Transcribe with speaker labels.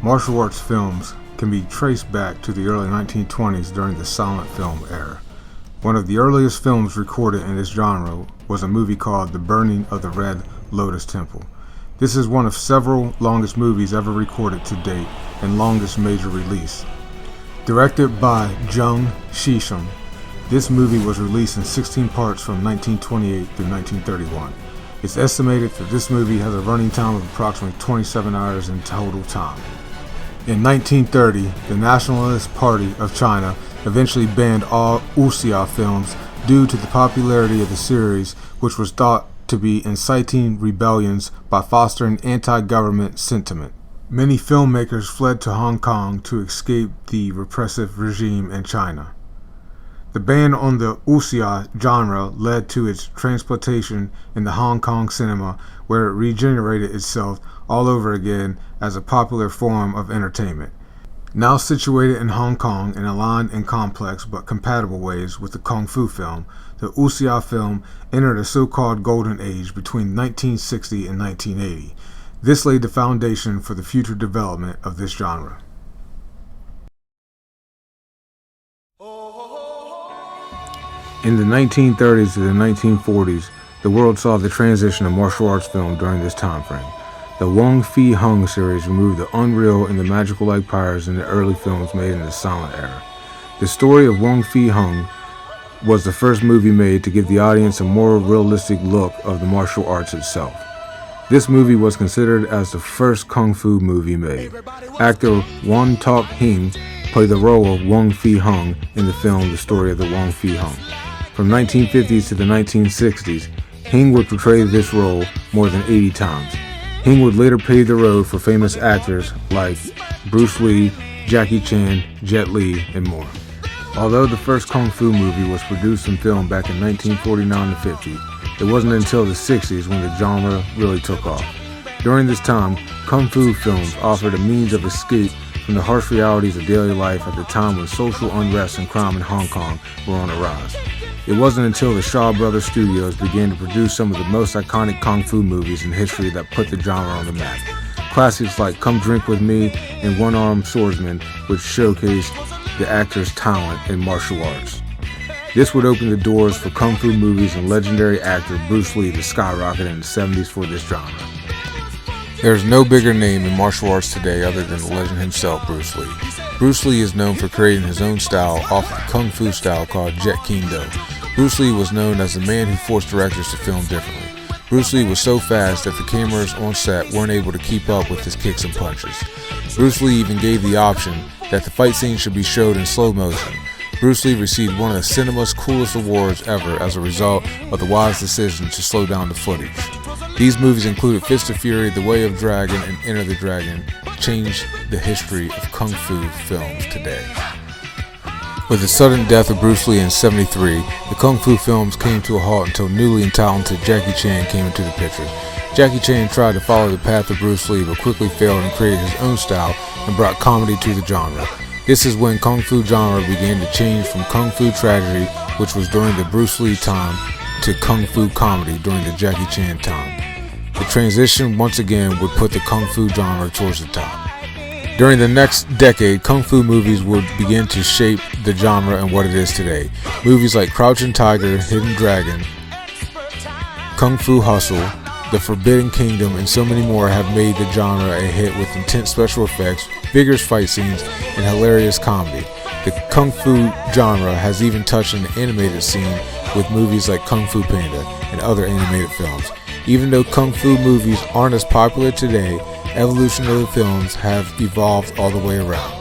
Speaker 1: Martial arts films can be traced back to the early 1920s during the silent film era. One of the earliest films recorded in this genre was a movie called The Burning of the Red Lotus Temple. This is one of several longest movies ever recorded to date and longest major release. Directed by Jung Shisham, this movie was released in 16 parts from 1928 through 1931. It's estimated that this movie has a running time of approximately 27 hours in total time. In 1930, the Nationalist Party of China eventually banned all wuxia films due to the popularity of the series, which was thought to be inciting rebellions by fostering anti-government sentiment. Many filmmakers fled to Hong Kong to escape the repressive regime in China. The ban on the wuxia genre led to its transplantation in the Hong Kong cinema, where it regenerated itself all over again as a popular form of entertainment. Now situated in Hong Kong in aligned and complex but compatible ways with the Kung Fu film, the wuxia film entered a so-called golden age between 1960 and 1980. This laid the foundation for the future development of this genre. In the 1930s to the 1940s, the world saw the transition of martial arts film during this time frame. The Wong Fei Hung series removed the unreal and the magical-like powers in the early films made in the silent era. The story of Wong Fei Hung was the first movie made to give the audience a more realistic look of the martial arts itself. This movie was considered as the first kung fu movie made. Actor Won Tok Hing played the role of Wong Fei Hung in the film The Story of the Wong Fei Hung. From 1950s to the 1960s, Hing would portray this role more than 80 times. Hing would later pave the road for famous actors like Bruce Lee, Jackie Chan, Jet Li, and more. Although the first Kung Fu movie was produced and filmed back in 1949 and 50, it wasn't until the 60s when the genre really took off. During this time, Kung Fu films offered a means of escape from the harsh realities of daily life at the time when social unrest and crime in Hong Kong were on the rise. It wasn't until the Shaw Brothers Studios began to produce some of the most iconic Kung Fu movies in history that put the genre on the map. Classics like Come Drink With Me and One-Armed Swordsman, which showcased the actor's talent in martial arts. This would open the doors for Kung Fu movies and legendary actor Bruce Lee to skyrocket in the 70s for this genre. There's no bigger name in martial arts today other than the legend himself, Bruce Lee. Bruce Lee is known for creating his own style off of the Kung Fu style called Jet Kune Do. Bruce Lee was known as the man who forced directors to film differently. Bruce Lee was so fast that the cameras on set weren't able to keep up with his kicks and punches. Bruce Lee even gave the option that the fight scene should be showed in slow motion. Bruce Lee received one of the cinema's coolest awards ever as a result of the wise decision to slow down the footage. These movies included Fist of Fury, The Way of Dragon, and Enter the Dragon, changed the history of Kung Fu films today. With the sudden death of Bruce Lee in '73, the Kung Fu films came to a halt until newly and talented Jackie Chan came into the picture. Jackie Chan tried to follow the path of Bruce Lee but quickly failed and created his own style and brought comedy to the genre. This is when Kung Fu genre began to change from Kung Fu tragedy, which was during the Bruce Lee time, to Kung Fu comedy during the Jackie Chan time. The transition once again would put the Kung Fu genre towards the top. During the next decade, Kung Fu movies would begin to shape the genre and what it is today. Movies like Crouching Tiger, Hidden Dragon, Kung Fu Hustle, The Forbidden Kingdom, and so many more have made the genre a hit with intense special effects, vigorous fight scenes, and hilarious comedy. The Kung Fu genre has even touched on the animated scene with movies like Kung Fu Panda and other animated films. Even though Kung Fu movies aren't as popular today, evolutionary films have evolved all the way around.